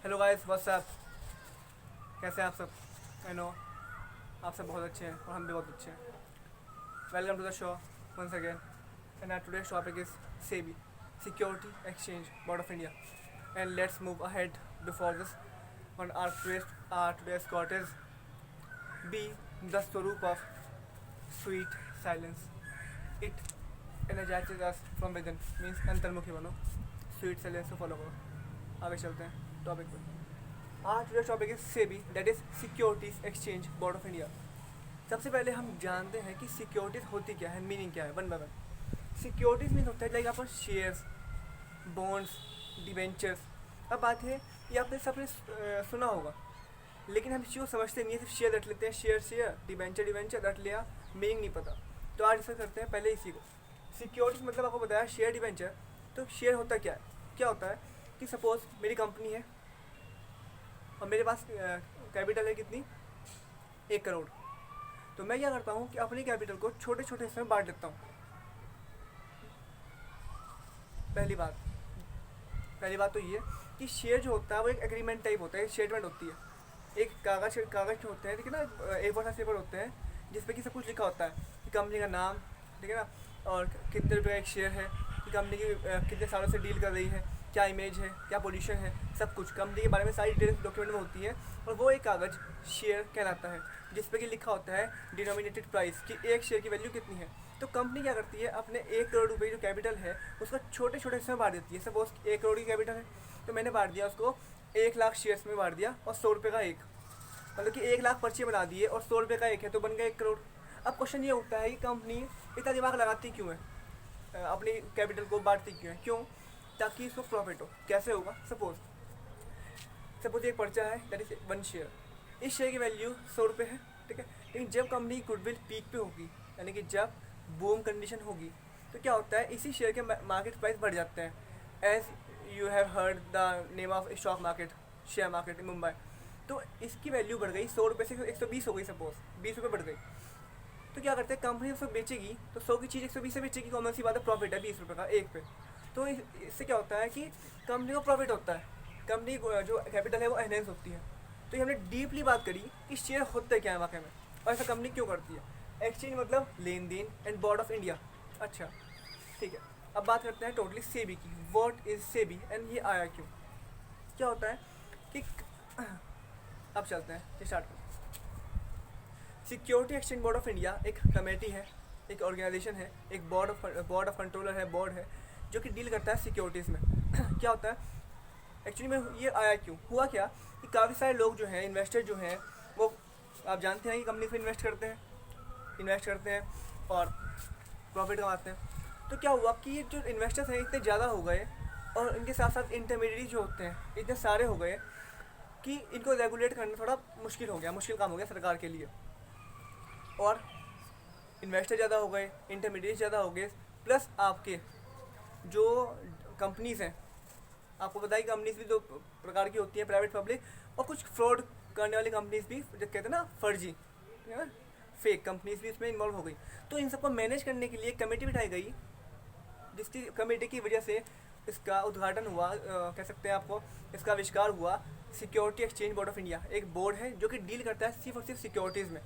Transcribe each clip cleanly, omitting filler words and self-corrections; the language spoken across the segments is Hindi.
Hello guys, WhatsApp. कैसे हैं आप सब? आई नो आप सब बहुत अच्छे हैं और हम भी बहुत अच्छे हैं। Welcome to the show once again. And our today's topic is SEBI, security exchange board of India. And let's move ahead before this on our today's quote is be the swaroop of sweet silence. It energizes us from within, means अंतर्मुखी बनो, स्वीट साइलेंस को फॉलो करो। आगे चलते हैं टॉपिक पे। आज today's topic is SEBI, that is securities Exchange board of India. सबसे पहले हम जानते हैं कि सिक्योरिटीज होती क्या है, मीनिंग क्या है, one by one. Securities mean होता है लाइक आपको शेयर्स, बॉन्ड्स, डिवेंचर्स। अब बात है, ये आपने सबने सुना होगा, लेकिन हम इस चीज़ को समझते नहीं है, सिर्फ शेयर रट लेते हैं, शेयर डिवेंचर रट लिया, मीनिंग नहीं पता। तो आज डिस्कस करते हैं पहले इसी को। सिक्योरिटीज मतलब आपको बताया शेयर डिवेंचर। तो शेयर होता क्या है, क्या होता है कि सपोज मेरी कंपनी है और मेरे पास कैपिटल है कितनी, 1 करोड़। तो मैं क्या करता हूँ कि अपनी कैपिटल को छोटे छोटे हिस्से में बांट देता हूँ। पहली बात तो ये कि शेयर जो होता है वो एक एग्रीमेंट टाइप होता है, एक स्टेटमेंट होती है, एक कागज़ होते हैं, ठीक है ना, A4 पेपर होते हैं जिसपे कि सब कुछ लिखा होता है कि कंपनी का नाम, ठीक है ना, और कितने रुपये का एक शेयर है, कि कंपनी की कितने सालों से डील कर रही है, क्या इमेज है, क्या पोजीशन है, सब कुछ कंपनी के बारे में सारी डिटेल्स डॉक्यूमेंट में होती है। और वो एक कागज़ शेयर कहलाता है जिस पे कि लिखा होता है डिनोमिनेटेड प्राइस, कि एक शेयर की वैल्यू कितनी है। तो कंपनी क्या करती है, अपने 1 करोड़ रुपये जो कैपिटल है उसको छोटे छोटे हिस्से में बांट देती है। सपोज 1 करोड़ की कैपिटल है तो मैंने बांट दिया उसको 1 लाख शेयर्स में बांट दिया, और 100 रुपये का एक, मतलब कि 1 लाख पर्चे बना दिए और 100 रुपये का एक है, तो बन गया 1 करोड़। अब क्वेश्चन ये उठता है कि कंपनी इतना दिमाग लगाती क्यों है, अपनी कैपिटल को बांटती क्यों है, क्यों? ताकि इसको प्रॉफिट हो। कैसे होगा? सपोज एक पर्चा है, दैट इज 1 शेयर। इस शेयर की वैल्यू 100 रुपये है, ठीक है। लेकिन जब कंपनी की गुडविल पीक पे होगी, यानी कि जब बूम कंडीशन होगी, तो क्या होता है, इसी शेयर के मार्केट प्राइस बढ़ जाते हैं। As you have heard the name of stock market, share market in Mumbai. तो इसकी वैल्यू बढ़ गई 100 रुपये से 120 हो गई, सपोज 20 रुपये बढ़ गई। तो क्या करते हैं, कंपनी उसको बेचेगी तो 100 की चीज़ 120 से बेचेगी, कॉमन सी बात है, प्रॉफिट है 20 रुपये का एक पे। तो इससे क्या होता है कि कंपनी को प्रॉफिट होता है, कंपनी जो कैपिटल है वो एनहेंस होती है। तो ये हमने डीपली बात करी कि शेयर होता है क्या है वाकई में, और ऐसा कंपनी क्यों करती है। एक्सचेंज मतलब लेन देन, एंड बोर्ड ऑफ इंडिया। अच्छा ठीक है, अब बात करते हैं टोटली सेबी की। व्हाट इज सेबी एंड ये आया क्यों, क्या होता है कि अब चलते हैं स्टार्ट करते हैं। Security exchange board of India एक कमेटी है, एक ऑर्गेनाइजेशन है, एक बोर्ड ऑफ कंट्रोलर है, बोर्ड है जो कि डील करता है सिक्योरिटीज़ में। क्या होता है एक्चुअली में, ये आया क्यों, हुआ क्या कि काफ़ी सारे लोग जो हैं, इन्वेस्टर जो हैं, वो आप जानते हैं कि कंपनी में इन्वेस्ट करते हैं और प्रॉफिट कमाते हैं। तो क्या हुआ कि जो इन्वेस्टर्स हैं इतने ज़्यादा हो गए, और इनके साथ साथ इंटरमीडिएट जो होते हैं इतने सारे हो गए कि इनको रेगुलेट करना थोड़ा मुश्किल काम हो गया सरकार के लिए। और इन्वेस्टर ज़्यादा हो गए, इंटरमीडिएट ज़्यादा हो गए, प्लस आपके जो कंपनीज़ हैं, आपको बताइए कंपनीज भी दो प्रकार की होती हैं, प्राइवेट पब्लिक, और कुछ फ्रॉड करने वाली कंपनीज भी, जो कहते हैं ना फर्जी, फेक कंपनीज भी इसमें इन्वॉल्व हो गई। तो इन सबको मैनेज करने के लिए एक कमेटी बिठाई गई, जिसकी कमेटी की वजह से इसका उद्घाटन हुआ, कह सकते हैं आपको, इसका आविष्कार हुआ। Security exchange board of India एक बोर्ड है जो कि डील करता है सिर्फ और सिर्फ सिक्योरिटीज़ में।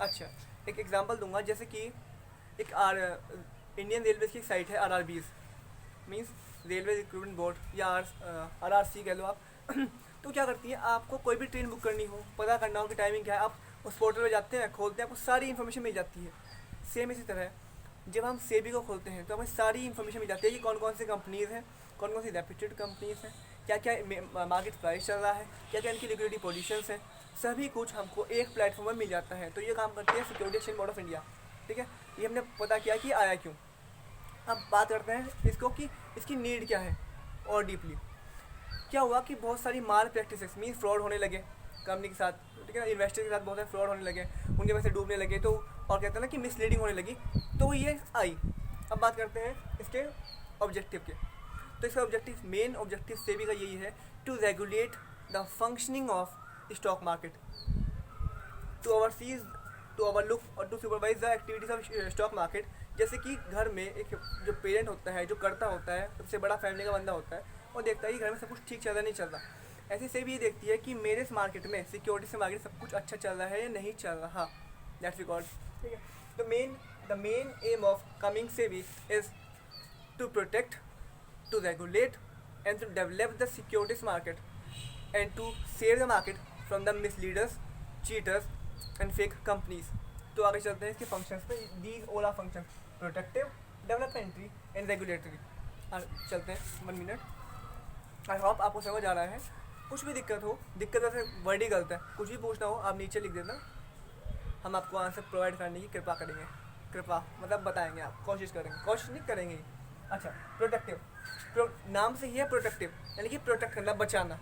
अच्छा एक एग्जांपल दूंगा, जैसे कि एक इंडियन रेलवे की साइट है RRBs, means railway recruitment board, या RRC कह लो आप। तो क्या करती है, आपको कोई भी ट्रेन बुक करनी हो, पता करना हो कि टाइमिंग क्या है, आप उस पोर्टल में जाते हैं, खोलते हैं, आपको सारी इन्फॉर्मेशन मिल जाती है। सेम इसी तरह जब हम सेबी को खोलते हैं तो हमें सारी इन्फॉर्मेशन मिल जाती है कि कौन कौन सी कंपनीज़ हैं, कौन कौन सी रेप्यूटेड कंपनीज़ हैं, क्या क्या मार्केट प्राइस चल रहा है, क्या क्या इनकी लिक्विडिटी पोजीशंस हैं, सभी कुछ हमको एक प्लेटफॉर्म में मिल जाता है। तो ये काम करती है security exchange board of India, ठीक है। ये हमने पता किया कि आया क्यों। अब बात करते हैं इसको कि इसकी नीड क्या है, और डीपली क्या हुआ कि बहुत सारी माल प्रैक्टिसेस मीन फ्रॉड होने लगे कंपनी के साथ, ठीक है ना, इन्वेस्टर के साथ बहुत सारे फ्रॉड होने लगे, उनके पैसे डूबने लगे, तो और कहते हैं ना कि मिसलीडिंग होने लगी, तो ये आई। अब बात करते हैं इसके ऑब्जेक्टिव के। तो इसका मेन ऑब्जेक्टिव सेबी का यही है, to regulate the functioning of stock market, to overlook और to supervise the activities of stock market. जैसे कि घर में एक जो पेरेंट होता है, जो करता होता है, सबसे बड़ा फैमिली का बंदा होता है, और देखता है कि घर में सब कुछ ठीक चल रहा नहीं चल रहा, ऐसे से भी ये देखती है कि मेरे इस मार्केट में, सिक्योरिटी से मार्केट सब कुछ अच्छा चल रहा है या नहीं चल रहा। That's record. ठीक है, the main aim of coming SEBI is to protect, to regulate and to develop the securities market and to save the market from the misleaders, cheaters and fake companies. तो आगे चलते हैं इसके फंक्शंस पे। These all are function, protective, developmental and regulatory. चलते हैं 1 मिनट। आई होप आपको समझ आ रहा है। कुछ भी दिक्कत हो, दिक्कत वैसे वर्ड ही गलत है, कुछ भी पूछना हो आप नीचे लिख देना, हम आपको आंसर प्रोवाइड करने की कृपा करेंगे। कृपा मतलब बताएंगे, आप कोशिश करेंगे, कोशिश नहीं करेंगे। अच्छा, प्रोटेक्टिव, नाम से ही है प्रोटेक्टिव, यानी कि प्रोटेक्ट करना, बचाना।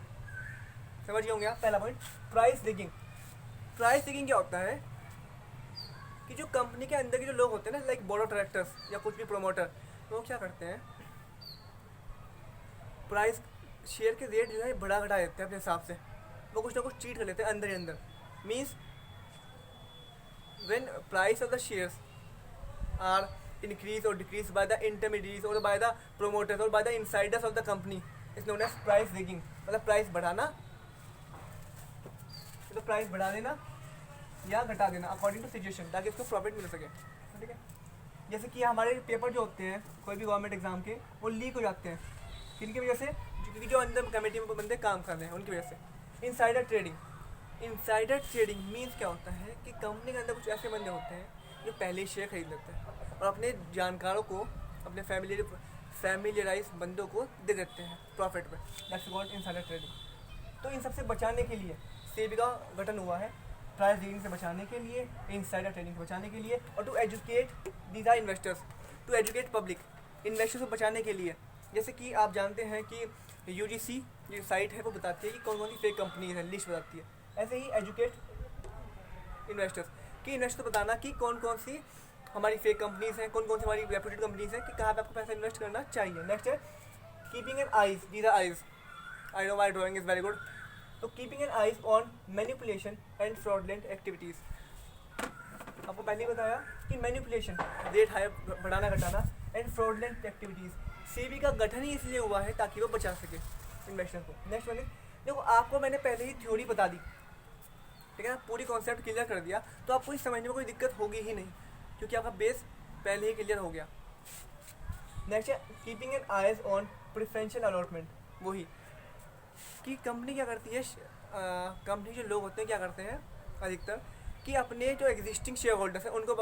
समझ गए होंगे आप। पहला point, price digging. Price digging क्या होता है कि जो कंपनी के अंदर के जो लोग होते हैं ना, लाइक बोर्ड ऑफ डायरेक्टर्स या कुछ भी प्रमोटर, वो क्या करते हैं, प्राइस, शेयर के रेट जो है बढ़ा घटा देते हैं अपने हिसाब से। वो कुछ ना कुछ चीट कर लेते हैं अंदर ही अंदर। Means when price of the shares are increase or decrease by the intermediaries or by the promoters or by the insiders of the company is known as price rigging। मतलब प्राइस बढ़ाना, तो प्राइस बढ़ा देना या घटा देना अकॉर्डिंग टू सिचुएशन, ताकि उसको प्रॉफिट मिल सके। ठीक है, जैसे कि हमारे पेपर जो होते हैं कोई भी गवर्नमेंट एग्जाम के, वो लीक हो जाते हैं किनकी वजह से, क्योंकि जो अंदर कमेटी में बंदे काम कर रहे हैं उनकी वजह से। Insider trading. Insider trading means क्या होता है कि कंपनी के अंदर कुछ ऐसे बंदे होते हैं जो पहले ही शेयर खरीद लेते हैं और अपने जानकारों को, अपने फैमिलियराइज बंदों को दे देते हैं प्रॉफिट पे। That's called insider trading. तो इन सबसे बचाने के लिए सेबी का गठन हुआ है, प्राइस डिगिंग से बचाने के लिए, इनसाइडर ट्रेडिंग से बचाने के लिए, और to educate these are investors, to educate public, investors को बचाने के लिए। जैसे कि आप जानते हैं कि यूजीसी जो साइट है वो बताती है कि कौन कौन सी फेक कंपनीज है, लिस्ट बताती है। ऐसे ही एजुकेट इन्वेस्टर्स, कि इन्वेस्टर को बताना कि कौन कौन सी हमारी फेक कंपनीज हैं, कौन कौन सी हमारी रेप्यूटेड कंपनीज हैं, कि कहाँ पे आपको पैसा इन्वेस्ट करना चाहिए। नेक्स्ट है keeping an eyes, these are eyes, I know my drawing is very good. तो keeping an eyes on manipulation and fraudulent activities. आपको पहले ही बताया कि मैनिपुलेशन, रेट हाई बढ़ाना घटाना, एंड फ्रॉडलेंट एक्टिविटीज़। सेबी का गठन ही इसलिए हुआ है ताकि वो बचा सके इन्वेस्टर को। नेक्स्ट वन, देखो आपको मैंने पहले ही थ्योरी बता दी, ठीक है ना, पूरी कॉन्सेप्ट क्लियर कर दिया, तो आपको इस समझने में कोई दिक्कत होगी ही नहीं, क्योंकि आपका बेस पहले ही क्लियर हो गया। नेक्स्ट है keeping an eyes on preferential allotment. वही कि कंपनी क्या करती है, कंपनी जो लोग होते हैं क्या करते हैं अधिकतर, कि अपने जो एग्जिस्टिंग शेयर होल्डर्स हैं उनको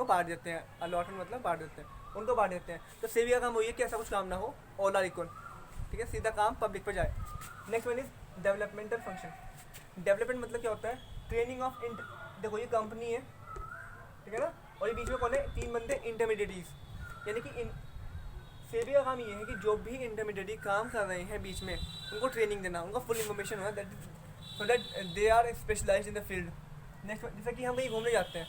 बांट देते हैं। अलॉटमेंट मतलब बांट देते हैं, उनको बांट देते हैं। तो सेबी का काम वही है कि ऐसा कुछ काम ना हो, ऑल आर इक्वल, ठीक है, सीधा काम पब्लिक पर जाए। Next one is developmental function. Development मतलब क्या होता है, ट्रेनिंग ऑफ देखो ये कंपनी है, ठीक है ना, और ये बीच में कौन है, 3 बंदे इंटरमीडिएटीज, यानी कि सेबी का काम ये है कि जो भी इंटरमीडिएटी काम कर रहे हैं बीच में, उनको ट्रेनिंग देना, उनको फुल इन्फॉर्मेशन होना, so that they are specialized in the field. Next जैसे कि हम कहीं घूमने जाते हैं,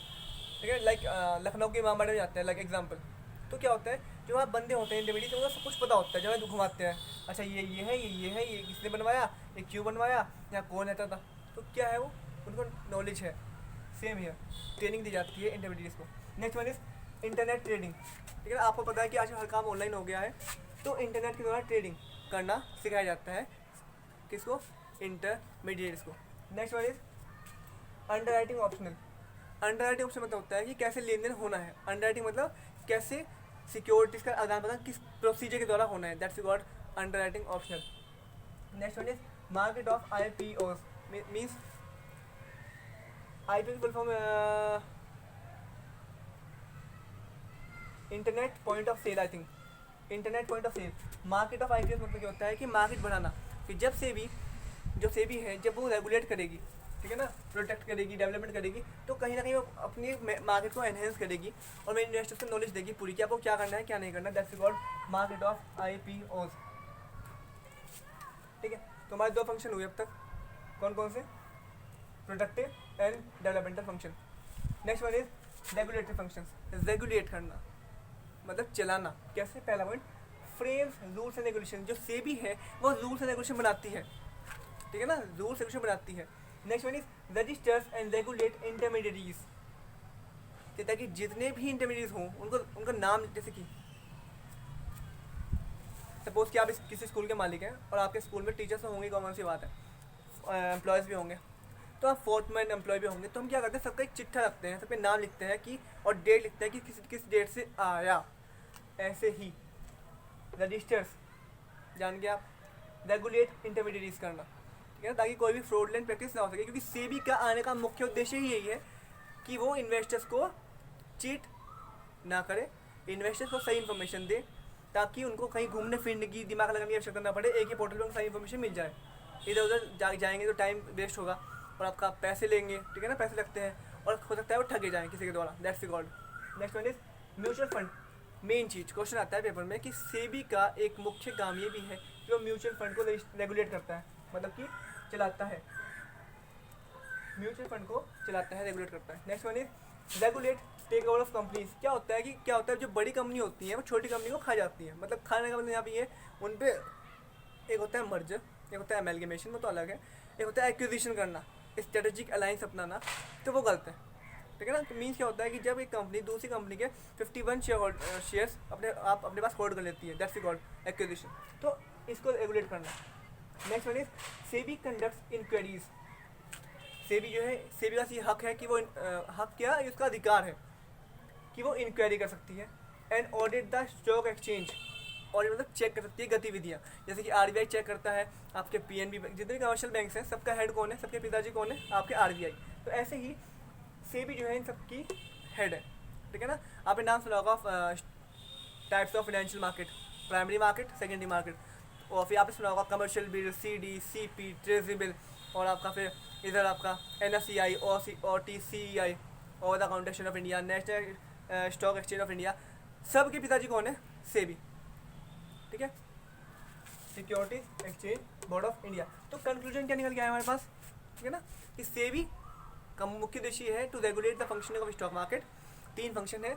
ठीक है, लाइक लखनऊ के इमामबाड़ा में जाते हैं, लाइक एग्जाम्पल, तो क्या होता है, जो वहाँ बंदे होते हैं इंटरमीडिएट, उनको सब कुछ पता होता है, जो है घुमाते हैं, अच्छा ये है, ये किसने बनवाया, ये क्यों बनवाया, यहाँ कौन रहता था, तो क्या है वो, उनको नॉलेज है। सेम है, ट्रेनिंग दी जाती है इंटरमीडिएट्स को। Next one is internet trading, ठीक है, आपको पता है कि आज हर काम ऑनलाइन हो गया है, तो इंटरनेट के द्वारा ट्रेडिंग करना सिखाया जाता है, किसको, इंटरमीडिएट्स को। Next one is underwriting optional. Underwriting option मतलब होता है कि कैसे लेन देन होना है, अंडरराइटिंग मतलब कैसे सिक्योरिटीज़ का आदान प्रदान किस प्रोसीजर के द्वारा होना है, that's called underwriting optional. Next one is market of IPOs, means IPO की full form internet point of sale, I think, internet point of sale. Market of IPOs मतलब क्या होता है कि मार्केट बढ़ाना, कि जब सेबी है, जब वो रेगुलेट करेगी, ठीक है ना, प्रोटेक्ट करेगी, डेवलपमेंट करेगी, तो कहीं ना कहीं वो अपनी मार्केट को एनहेंस करेगी और मेरे इन्वेस्टर्स को नॉलेज देगी पूरी कि आपको क्या करना है क्या नहीं करना, that's called market of IPOs। ठीक है, तो हमारे 2 फंक्शन हुए अब तक, कौन कौन से, productive and developmental function. Next one is regulatory function. Regulate करना मतलब चलाना, कैसे, पहला point frames rules and regulation. जो सेबी है वो रूल्स एंड रेगुलेशन बनाती है, ठीक है ना, रूल्स रेगुलेशन बनाती है। Next one is registers and regulate intermediaries, ताकि जितने भी इंटरमीडिएट हों उनका नाम, जैसे कि सपोज़ कि आप किसी स्कूल के मालिक हैं और आपके स्कूल में टीचर्स तो होंगे, कॉमन सी बात है, एम्प्लॉयज़ भी होंगे, तो आप फोर्थमैन एम्प्लॉय भी होंगे। तो हम क्या करते हैं, सबका एक चिट्ठा रखते हैं, सबके नाम लिखते हैं कि और डेट लिखते हैं कि किस डेट से आया। ऐसे ही रजिस्टर्स जान के आप रेगुलेट इंटरमीडिएटरीज करना, ठीक है, ताकि कोई भी फ्रॉडलेंट प्रैक्टिस ना हो सके, क्योंकि सेबी का आने का मुख्य उद्देश्य ही यही है कि वो इन्वेस्टर्स को चीट ना करे, इन्वेस्टर्स को सही इन्फॉर्मेशन दे, ताकि उनको कहीं घूमने फिरने की, दिमाग लगाने की आवश्यकता ना पड़े, एक ही पोर्टल पर उनको सही इन्फॉर्मेशन मिल जाए। इधर उधर जाएंगे तो टाइम वेस्ट होगा और आपका पैसे लेंगे, ठीक है ना, पैसे लगते हैं और हो सकता है वो ठगे जाएँ किसी के द्वारा। That's God. Next one is mutual fund. Main cheese question आता है पेपर में कि सेबी का एक मुख्य काम ये भी है कि वो म्यूचुअल फंड को रेगुलेट करता है, मतलब कि चलाता है, म्यूचुअल फंड को चलाता है, रेगुलेट करता है। Next one is regulate take over of companies. क्या होता है जो बड़ी कंपनी होती है वो छोटी कंपनी को खा जाती है, मतलब खाने का मतलब यहाँ पे ये उन पे एक होता है मर्जर, एक होता है एमेलगेमेशन, वो तो अलग है, एक होता है एक्विजिशन करना, स्ट्रेटेजिक अलायंस अपनाना, तो वो गलत है, ठीक है ना। तो मीन्स क्या होता है कि जब एक कंपनी दूसरी कंपनी के 51 शेयर्स अपने पास होल्ड कर लेती है, दैट्स कॉल्ड एक्विजिशन, तो इसको रेगुलेट करना। Next one is SEBI conducts inquiries. SEBI जो है, सेबी का हक है कि वो हक क्या, उसका अधिकार है कि वो इंक्वायरी कर सकती है and audit the stock exchange, और मतलब चेक कर सकती है गतिविधियाँ, जैसे कि आरबीआई चेक करता है आपके पीएनबी, जितने कमर्शियल बैंक्स हैं सबका हेड कौन है, सबके पिताजी कौन है, आपके आरबीआई। तो ऐसे ही सेबी जो है इन सब की हेड है, ठीक है ना। आपने नाम सुना होगा types of financial market, primary market, secondary market, और फिर आपने सुना होगा commercial bill, CD, CP, treasury bill, और आपका फिर इधर आपका एनएसईआई, OTCEI, और द अकाउंटेशन of India, National Stock Exchange of India, सबके पिताजी कौन है, सेबी, ठीक है, Securities Exchange board of India. तो कंक्लूजन क्या निकल के आया हमारे पास, ठीक है ना, कि सेबी का मुख्य उद्देश्य है to regulate the functioning of stock market. 3 function है,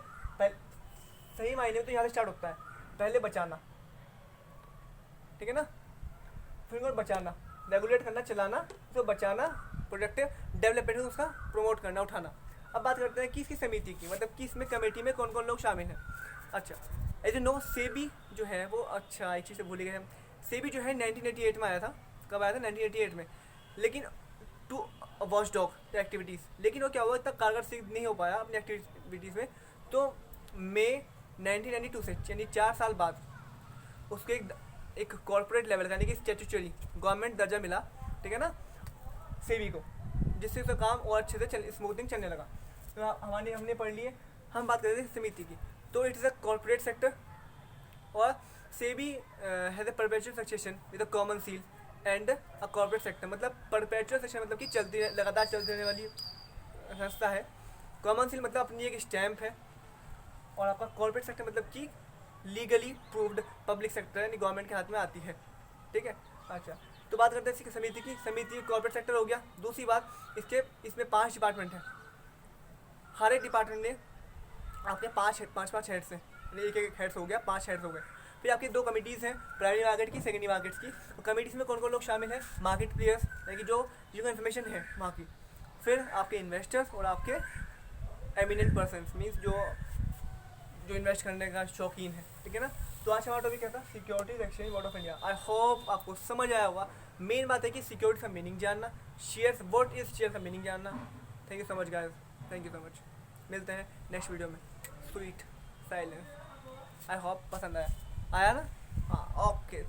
सही मायने में तो यहाँ से स्टार्ट होता है, पहले बचाना, ठीक है ना, फिर और बचाना, रेगुलेट करना, चलाना, तो बचाना, प्रोडक्टिव डेवलपमेंट उसका प्रमोट करना, उठाना। अब बात करते हैं कि इसकी समिति की, मतलब कि इसमें कमेटी में कौन कौन लोग शामिल हैं। अच्छा, एज यू नो सेबी जो है वो, अच्छा एक चीज़ से भूल गए हम, सेबी जो है 1988 में आया था। कब आया था, 1988 में, लेकिन टू वॉच डॉग एक्टिविटीज़, लेकिन वो क्या हुआ, इतना कारगर सिद्ध नहीं हो पाया अपनी एक्टिविटीज़ में। तो मई 1992 से, यानी 4 साल बाद उसको एक कॉर्पोरेट लेवल का, यानी कि स्टैट्यूटरी गवर्नमेंट दर्जा मिला, ठीक है ना, सेबी को, जिससे उसका काम और अच्छे से स्मूथिंग चलने लगा। तो हमने पढ़ लिए। हम बात कर रहे थे समिति की, तो it is a corporate sector, और SEBI has a perpetual succession with a common seal and a corporate sector, मतलब परपेचुअल सेक्शन मतलब कि लगातार चलती रहने वाली संस्था है। कॉमन सील मतलब अपनी एक स्टैम्प है, और आपका कॉर्पोरेट सेक्टर मतलब कि लीगली प्रूव्ड पब्लिक सेक्टर, यानी गवर्नमेंट के हाथ में आती है, ठीक है। अच्छा, तो बात करते हैं इसकी समिति की। समिति कॉर्पोरेट सेक्टर हो गया। दूसरी बात, इसमें 5 डिपार्टमेंट हैं, हर एक डिपार्टमेंट में आपके 5 हेड्स हैं, एक हेड्स हो गया, 5 हेड्स हो गए। फिर आपकी 2 कमिटीज़ हैं, प्राइमरी मार्केट की, सेकेंडरी मार्केट्स की। और कमिटीज़ में कौन कौन लोग शामिल हैं, मार्केट प्लेयर्स, यानी कि जिनको इन्फॉर्मेशन है वहाँ की। फिर आपके इन्वेस्टर्स और आपके एमिनेंट पर्सनस, मीन्स जो इन्वेस्ट करने का शौकीन है, ठीक है ना। तो आज हमारा टॉपिक क्या था, securities Exchange board of India. I hope आपको समझ आया होगा। मेन बात है कि सिक्योरिटी का मीनिंग जानना, शेयर्स, व्हाट इज शेयर का मीनिंग जानना। Thank you so much guys, thank you so much. मिलते हैं नेक्स्ट वीडियो में। स्वीट साइलेंस, आई होप पसंद आया ना। हाँ, ओके।